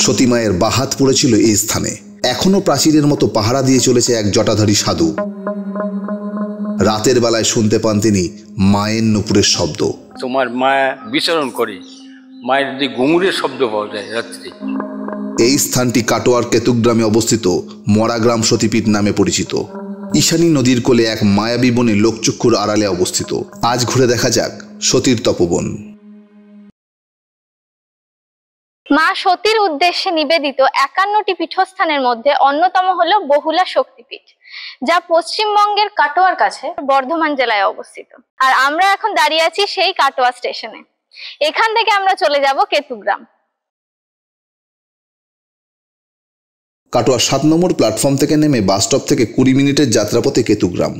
সতী মায়ের বাহাত পড়েছিল এই স্থানে। এখনো প্রাচীরের মতো পাহারা দিয়ে চলেছে এক জটাধারী সাধু। রাতের বেলায় শুনতে পান তিনি মায়ের নুপুরের শব্দ। তোমার মায়া বিচরণ করে, মায়ের যে ঘুঙুরের শব্দ পাওয়া যায় রাত্রে। এই স্থানটি কাটোয়ার কেতুগ্রামে অবস্থিত মরাগ্রাম সতীপীঠ নামে পরিচিত। ঈশানী নদীর কোলে এক মায়াবী বনে লোকচক্ষুর আড়ালে অবস্থিত। আজ ঘুরে দেখা যাক সতীর তপবন। মা সতীর উদ্দেশ্যে নিবেদিত 51টি পীঠস্থানের মধ্যে অন্যতম হলো বহুলা শক্তিপীঠ, যা পশ্চিমবঙ্গের কাটোয়ার কাছে বর্ধমান জেলায় অবস্থিত। আর আমরা এখন দাঁড়িয়ে আছি সেই কাটোয়া স্টেশনে। এখান থেকে আমরা চলে যাব কেতুগ্রাম। কাটোয়া 7 নম্বর প্ল্যাটফর্ম থেকে নেমে বাস স্টপ থেকে 20 মিনিটের যাত্রাপথে কেতুগ্রাম।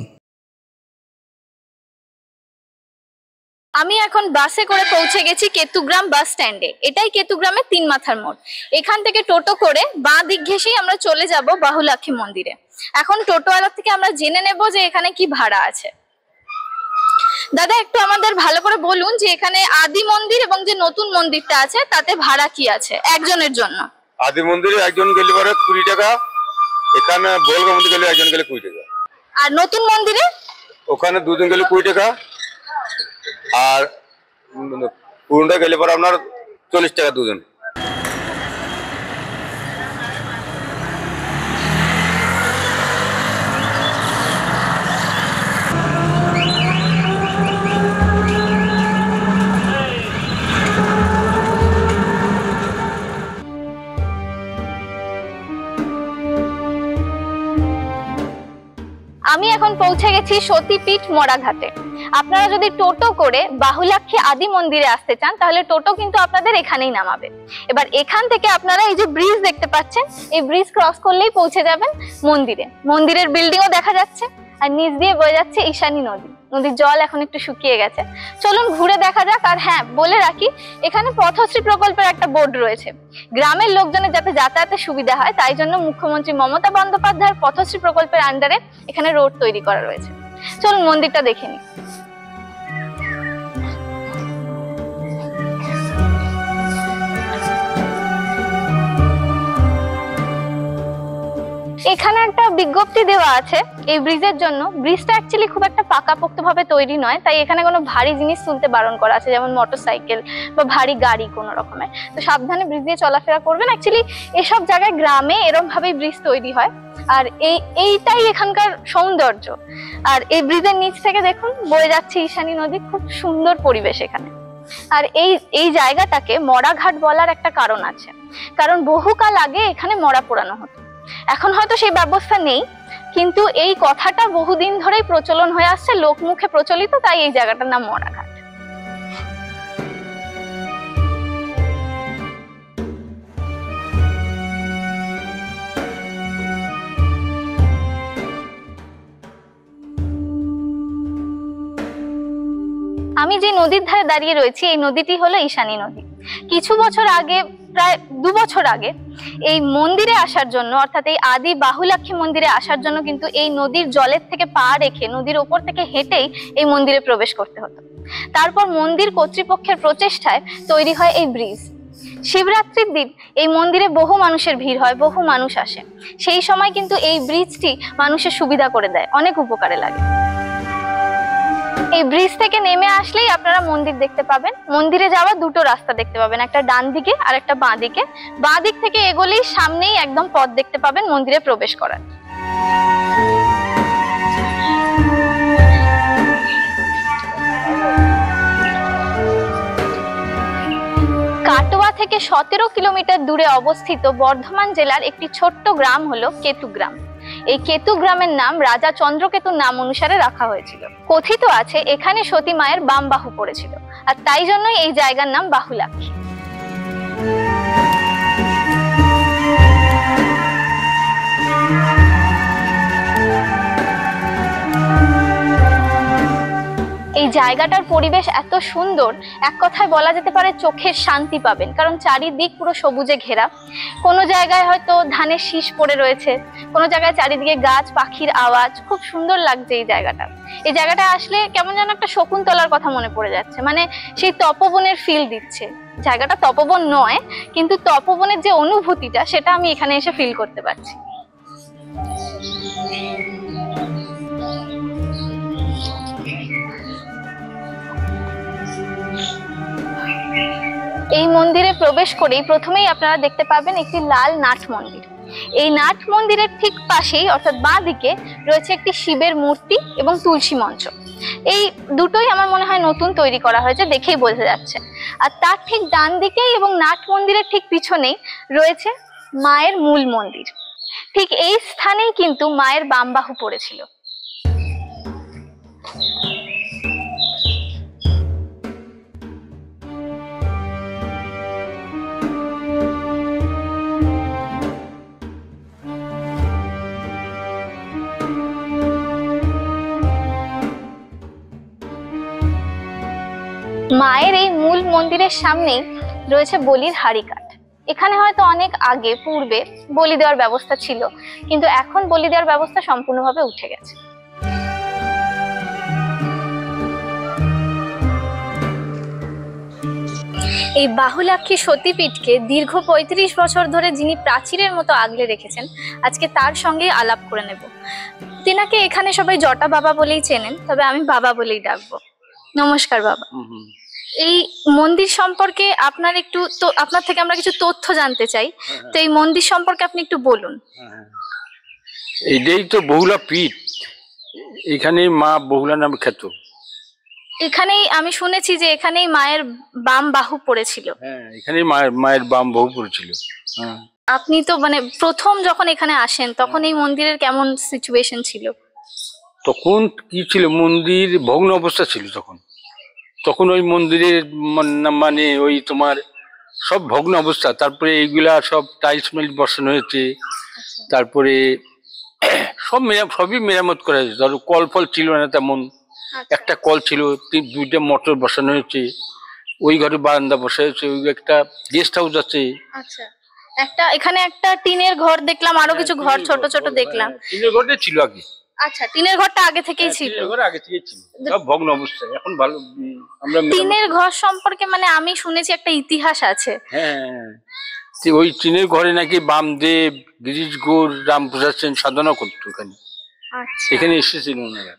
আমি এখন বাসে করে পৌঁছে গেছি কেতুগ্রাম বাস স্ট্যান্ডে। এটাই কেতুগ্রামের 3 মাথার মোড়। এখান থেকে টোটো করে বাঁ দিক ঘেঁষেই আমরা চলে যাব বাহুলাক্ষী মন্দিরে। এখন টোটোওয়ালা থেকে আমরা জেনে নেব যে এখানে কি ভাড়া আছে। দাদা, একটু আমাদের ভালো করে বলুন যে এখানে আদি মন্দির এবং যে নতুন মন্দিরটা আছে তাতে ভাড়া কি আছে একজনের জন্য? আদি মন্দিরে একজন গেলে পরে 20 টাকা, এখানে বলগা মন্দির গেলে একজন গেলে 20 টাকা। আর নতুন মন্দিরে ওখানে দুজন গেলে 20 টাকা, আর পুরোটা গেলে পরে আপনার 40 টাকা দুজন। আমি এখন পৌঁছে গেছি সতীপীঠ মরাঘাটে। আপনারা যদি টোটো করে বাহুলাক্ষী আদি মন্দিরে আসতে চান তাহলে টোটো কিন্তু আপনাদের এখানেই নামাবে। এবার এখান থেকে আপনারা এই যে ব্রিজ দেখতে পাচ্ছেন, এই ব্রিজ ক্রস করলেই পৌঁছে যাবেন মন্দিরে। মন্দিরের বিল্ডিংও দেখা যাচ্ছে আর নিচ দিয়ে বয়ে যাচ্ছে ঈশানী নদী। নদীর জল এখন একটু শুকিয়ে গেছে। চলুন ঘুরে দেখা যাক। আর হ্যাঁ, বলে রাখি এখানে পথশ্রী প্রকল্পের একটা বোর্ড রয়েছে। গ্রামের লোকজনের যাতে যাতায়াতের সুবিধা হয় তাই জন্য মুখ্যমন্ত্রী মমতা বন্দ্যোপাধ্যায়ের পথশ্রী প্রকল্পের আন্ডারে এখানে রোড তৈরি করা রয়েছে। চলুন মন্দিরটা দেখে নিই। এখানে একটা বিজ্ঞপ্তি দেওয়া আছে এই ব্রিজের জন্য। ব্রিজটা অ্যাকচুয়ালি খুব একটা পাকাপোক্ত ভাবে তৈরি নয়, তাই এখানে কোনো ভারী জিনিস তুলতে বারণ করা আছে, যেমন মোটরসাইকেল বা ভারী গাড়ি কোনো রকমের। তো সাবধানে ব্রিজ দিয়ে চলাফেরা করবেন। অ্যাকচুয়ালি এসব জায়গায় গ্রামে এরকম ভাবেই ব্রিজ তৈরি হয়, আর এইটাই এখানকার সৌন্দর্য। আর এই ব্রিজের নিচ থেকে দেখুন বয়ে যাচ্ছে ঈশানী নদী। খুব সুন্দর পরিবেশ এখানে। আর এই জায়গাটাকে মরাঘাট বলার একটা কারণ আছে, কারণ বহুকাল আগে এখানে মরা পোড়ানো হতো। এখন হয়তো সেই ব্যবস্থা নেই, কিন্তু এই কথাটা বহুদিন ধরেই প্রচলন হয়ে আসছে, লোকমুখে প্রচলিত, তাই এই জায়গাটার নাম মরাঘাট। আমি যে নদীর ধারে দাঁড়িয়ে রয়েছি এই নদীটি হলো ঈশানী নদী। কিছু বছর আগে, প্রায় 2 বছর আগে, এই মন্দিরে আসার জন্য, অর্থাৎ এই আদি বাহুলাক্ষী মন্দিরে আসার জন্য কিন্তু এই নদীর জলের থেকে পা রেখে নদীর ওপর থেকে হেঁটেই এই মন্দিরে প্রবেশ করতে হতো। তারপর মন্দির কর্তৃপক্ষের প্রচেষ্টায় তৈরি হয় এই ব্রিজ। শিবরাত্রির দিন এই মন্দিরে বহু মানুষের ভিড় হয়, বহু মানুষ আসে। সেই সময় কিন্তু এই ব্রিজটি মানুষের সুবিধা করে দেয়, অনেক উপকারে লাগে। এই ব্রিজ থেকে নেমে আসলেই আপনারা মন্দির দেখতে পাবেন। মন্দিরে যাওয়ার 2টো রাস্তা দেখতে পাবেন, একটা ডান দিকে আর একটা বাঁ দিকে। বাঁ দিক থেকে এগোলেই সামনেই একদম পথ দেখতে পাবেন মন্দিরে প্রবেশ করার। কাটোয়া থেকে 17 কিলোমিটার দূরে অবস্থিত বর্ধমান জেলার একটি ছোট্ট গ্রাম হলো কেতুগ্রাম। এই কেতুগ্রামের নাম রাজা চন্দ্রকেতুর নাম অনুসারে রাখা হয়েছিল। কথিত আছে এখানে সতী মায়ের বাম বাহু পড়েছিল, আর তাই জন্যই এই জায়গার নাম বাহুলাক্ষী। এই জায়গাটার পরিবেশ এত সুন্দর, এক কথায় বলা যেতে পারে চোখের শান্তি পাবেন, কারণ চারিদিক পুরো সবুজে ঘেরা। কোনো জায়গায় হয়তো ধানের শীষ পড়ে রয়েছে, কোনো জায়গায় চারিদিকে গাছ, পাখির আওয়াজ, খুব সুন্দর লাগছে এই জায়গাটা। এই জায়গাটা আসলে কেমন যেন একটা শকুন্তলার কথা মনে পড়ে যাচ্ছে, মানে সেই তপবনের ফিল দিচ্ছে। জায়গাটা তপবন নয়, কিন্তু তপবনের যে অনুভূতিটা সেটা আমি এখানে এসে ফিল করতে পারছি। এই মন্দিরে প্রবেশ করেই প্রথমেই আপনারা দেখতে পাবেন একটি লাল নাট মন্দির। এই নাট মন্দিরের ঠিক পাশেই অর্থাৎ বাঁ দিকে রয়েছে একটি শিবের মূর্তি এবং তুলসী মঞ্চ। এই দুটোই আমার মনে হয় নতুন তৈরি করা হয়েছে, দেখেই বোঝা যাচ্ছে। আর তার ঠিক ডান দিকেই এবং নাট মন্দিরের ঠিক পিছনেই রয়েছে মায়ের মূল মন্দির। ঠিক এই স্থানেই কিন্তু মায়ের বাম বাহু পড়েছিল। মায়ের এই মূল মন্দিরের সামনেই রয়েছে বলির হাড়িকাঠ। এখানে হয়তো অনেক আগে পূর্বে বলি দেওয়ার ব্যবস্থা ছিল, কিন্তু এখন বলি দেওয়ার ব্যবস্থা সম্পূর্ণভাবে উঠে গেছে। এই বাহুলাক্ষী সতীপীঠকে দীর্ঘ ৩৫ বছর ধরে যিনি প্রাচীরের মতো আগলে রেখেছেন, আজকে তার সঙ্গে আলাপ করে নেব। তিনাকে এখানে সবাই জটা বাবা বলেই চেনেন, তবে আমি বাবা বলেই ডাকবো। নমস্কার বাবা। এই মন্দির সম্পর্কে আপনার থেকে আমরা কিছু তথ্য জানতে চাই, তো এই মন্দির সম্পর্কে আপনি একটু বলুন। এইটাই তো বহুলা পীঠ, এখানে মা বহুলা নামে খ্যাত। এখানেই আমি শুনেছি যে এখানেই মায়ের বাম বাহু পড়েছিল। হ্যাঁ, এখানেই মায়ের বাম বাহু পড়েছিল। হ্যাঁ। আপনি তো মানে প্রথম যখন এখানে আসেন তখন এই মন্দিরের কেমন সিচুয়েশন ছিল? তখন কি ছিল, মন্দির ভগ্ন অবস্থা ছিল তখন ওই মন্দিরের মানে ওই তোমার সব ভগ্ন অবস্থা। তারপরে এইগুলা সব টাইলস মেল্ট বসানো হয়েছে, তারপরে সবই মেরামত করা হয়েছে। ধরো কল ফল ছিল না তেমন, একটা কল ছিল, 2টা মোটর বসানো হয়েছে, ওই ঘরে বারান্দা বসা হয়েছে, ওই একটা গেস্ট হাউস আছে। আচ্ছা, এখানে একটা টিনের ঘর দেখলাম, আরো কিছু ঘর ছোট ছোট দেখলাম। টিনের ঘরটা ছিল আগে। আচ্ছা, টিনের ঘরটা আগে থেকেই ছিল? আগে থেকেই ছিল, সব ভগ্ন অবস্থায়। এখন ভালো আমরা টিনের ঘর সম্পর্কে মানে আমি শুনেছি একটা ইতিহাস আছে। হ্যাঁ, ওই টিনের ঘরে নাকি বামদেব, গিরিশ ঘোষ, রামপ্রসাদ সেন সাধনা করতো এখানে। এখানে এসেছিল ওনারা।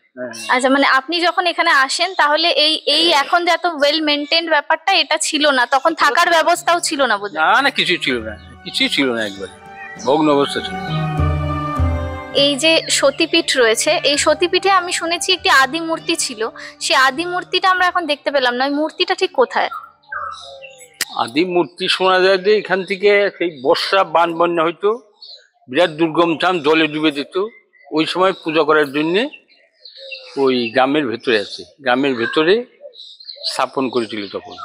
আচ্ছা, মানে আপনি যখন এখানে আসেন তাহলে এই এখন যে এত ওয়েল মেইনটেইনড ব্যাপারটা এটা ছিল না, তখন থাকার ব্যবস্থাও ছিল না বোধহয়? না, কিছুই ছিল না, একবারে ভগ্ন অবস্থা ছিল। এই যে সতীপীঠ রয়েছে, এই সতীপীঠে আমি শুনেছি একটি আদি মূর্তি ছিল, সেই আদি মূর্তিটা আমরা এখন দেখতে পেলাম না। ওই মূর্তিটা ঠিক কোথায়? আদি মূর্তি শোনা যায় যে এখান থেকে সেই বর্ষা বান বন্যা হইতো, বিরাট দুর্গম স্থান, জলে ডুবে যেত, ওই সময় পূজা করার জন্য ওই গ্রামের ভেতরে আছে, গ্রামের ভেতরে স্থাপন করেছিল তখন।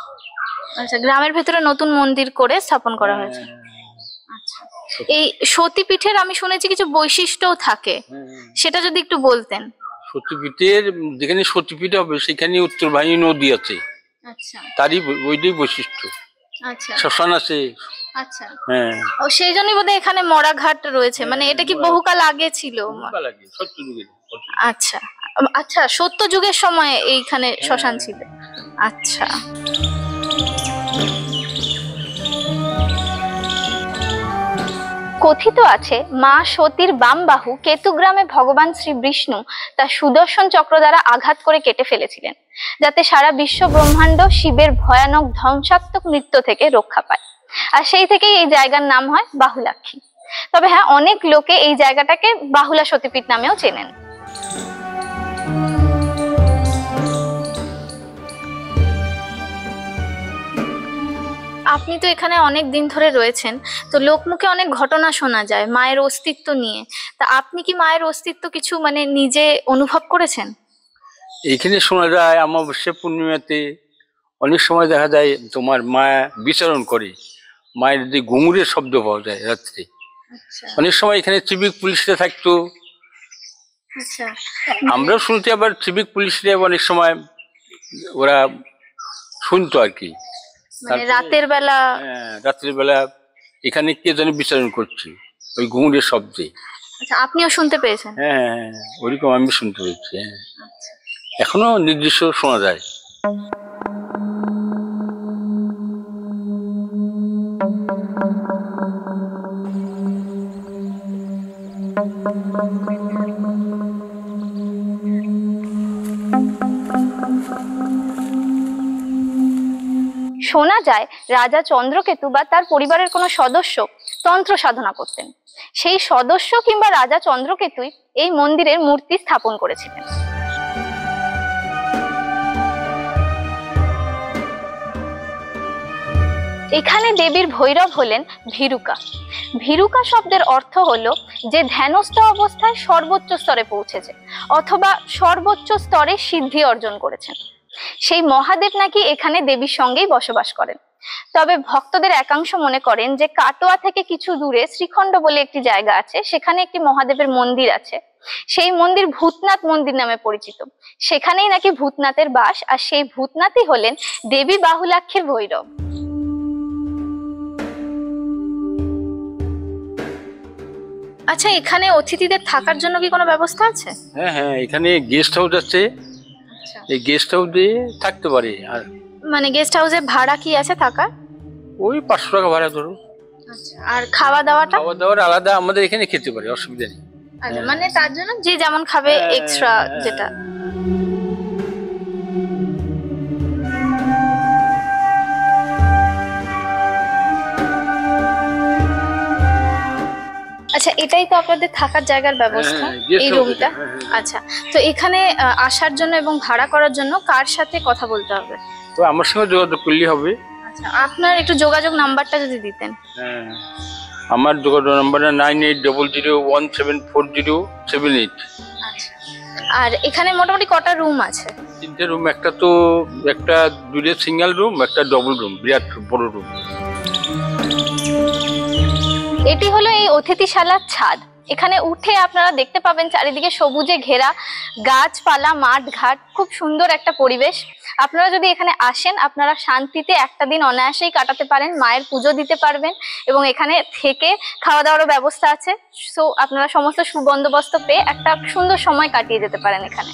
আচ্ছা, গ্রামের ভেতরে নতুন মন্দির করে স্থাপন করা হয়েছে। আচ্ছা, এই সতীপীঠের আমি শুনেছি কিছু বৈশিষ্ট্যও থাকে, সেটা যদি একটু বলতেন। সতীপীঠের যেখানে সতীপীঠ হবে সেখানে উত্তরবাহিনী নদী আছে। আচ্ছা, তারই ওইটাই বৈশিষ্ট্য। আচ্ছা, শ্মশান আছে। আচ্ছা, হ্যাঁ, ও সেই জন্যই বোধহয় এখানে মরাঘাট রয়েছে। মানে এটা কি বহুকাল আগে ছিল? আচ্ছা আচ্ছা, সত্য যুগের সময় এইখানে শ্মশান ছিল। আচ্ছা, কথিত আছে মা সতীর বাম বাহু কেতুগ্রামে ভগবান শ্রী বিষ্ণু তার সুদর্শন চক্র দ্বারা আঘাত করে কেটে ফেলেছিলেন, যাতে সারা বিশ্ব ব্রহ্মাণ্ড শিবের ভয়ানক ধ্বংসাত্মক নৃত্য থেকে রক্ষা পায়। আর সেই থেকেই এই জায়গার নাম হয় বাহুলাক্ষী। তবে হ্যাঁ, অনেক লোকে এই জায়গাটাকে বাহুলা সতীপীঠ নামেও চেনেন। আপনি তো এখানে অনেক দিন ধরে রয়েছেন, তো লোকমুখে অনেক ঘটনা শোনা যায় মায়ের অস্তিত্ব নিয়ে। তা আপনি কি মায়ের অস্তিত্ব কিছু মানে নিজে অনুভব করেছেন? এইখানে শোনা যায় অমাবস্যা পূর্ণিমাতে অনেক সময় দেখা যায় তোমার মা বিচরণ করে, মায়ের যে ঘুঙুরের শব্দ পাওয়া যায় রাত্রে। অনেক সময় এখানে সিভিক পুলিশরা থাকতো, আমরাও শুনতে, আবার সিভিক পুলিশরা অনেক সময় ওরা শুনতো আর কি। মানে রাতের বেলা? হ্যাঁ, রাত্রের বেলা এখানে কে যেন বিচরণ করছে ওই ঘুঙুরের শব্দে। আচ্ছা, আপনিও শুনতে পেয়েছেন? হ্যাঁ, ওইরকম আমি শুনতে পেয়েছি। হ্যাঁ, এখনো নির্দিষ্ট শোনা যায়। শোনা যায় রাজা চন্দ্রকেতু বা তার পরিবারের কোনো সদস্য তন্ত্র সাধনা করতেন। সেই সদস্য কিংবা রাজা চন্দ্রকেতুই এই মন্দিরের মূর্তি স্থাপন করেছিলেন। এখানে দেবীর ভৈরব হলেন ভীরুকা। ভীরুকা শব্দের অর্থ হলো যে ধ্যানস্থ অবস্থায় সর্বোচ্চ স্তরে পৌঁছেছে অথবা সর্বোচ্চ স্তরে সিদ্ধি অর্জন করেছেন। সেই মহাদেব নাকি এখানে দেবীর সঙ্গেই বসবাস করেন। তবে ভক্তদের একাংশ মনে করেন যে কাটোয়া থেকে কিছু দূরে শ্রীখণ্ড বলে একটি জায়গা আছে, সেখানে একটি মহাদেবের মন্দির আছে। সেই মন্দির ভূতনাথ মন্দির নামে পরিচিত। সেখানেই নাকি ভূতনাথের বাস, আর সেই ভূতনাথই হলেন দেবী বাহুলাক্ষীর ভৈরব। আচ্ছা, এখানে অতিথিদের থাকার জন্য কি কোনো ব্যবস্থা আছে? হ্যাঁ, এখানে গেস্ট হাউস আছে। এই গেস্ট হাউসে থাকতে পারে। আর মানে গেস্ট হাউসে ভাড়া কি আছে থাকার? ওই 500 টাকা ভাড়া ধরো। আচ্ছা, আর খাওয়া দাওয়াটা? খাওয়া দাওয়ার আলাদা, আমাদের এখানে খেতে পারে, অসুবিধা নেই। আচ্ছা, মানে তার জন্য যে যেমন খাবে এক্সট্রা যেটা। আচ্ছা, এটাই তো আপনাদের থাকার জায়গার ব্যবস্থা, এই রুমটা? আচ্ছা, তো এখানে আসার জন্য এবং ভাড়া করার জন্য কার সাথে কথা বলতে হবে? তো আমার সঙ্গে যোগাযোগ করলেই হবে। আচ্ছা, আপনার একটু যোগাযোগ নাম্বারটা যদি দিতেন। হ্যাঁ, আমার যোগাযোগ নাম্বারটা 9800017407. আচ্ছা, আর এখানে মোটামুটি কটা রুম আছে? 3টে রুম। একটা দুটো সিঙ্গেল রুম, একটা ডবল রুম, বিরাট বড় রুম। এটি হলো এই অতিথিশালার ছাদ। এখানে উঠে আপনারা দেখতে পাবেন চারিদিকে সবুজে ঘেরা গাছপালা, মাঠ ঘাট, খুব সুন্দর একটা পরিবেশ। আপনারা যদি এখানে আসেন, আপনারা শান্তিতে একটা দিন অনায়াসেই কাটাতে পারেন, মায়ের পুজো দিতে পারবেন এবং এখানে থেকে খাওয়া দাওয়ারও ব্যবস্থা আছে। সো আপনারা সমস্ত সুবন্দোবস্ত পেয়ে একটা সুন্দর সময় কাটিয়ে যেতে পারেন এখানে।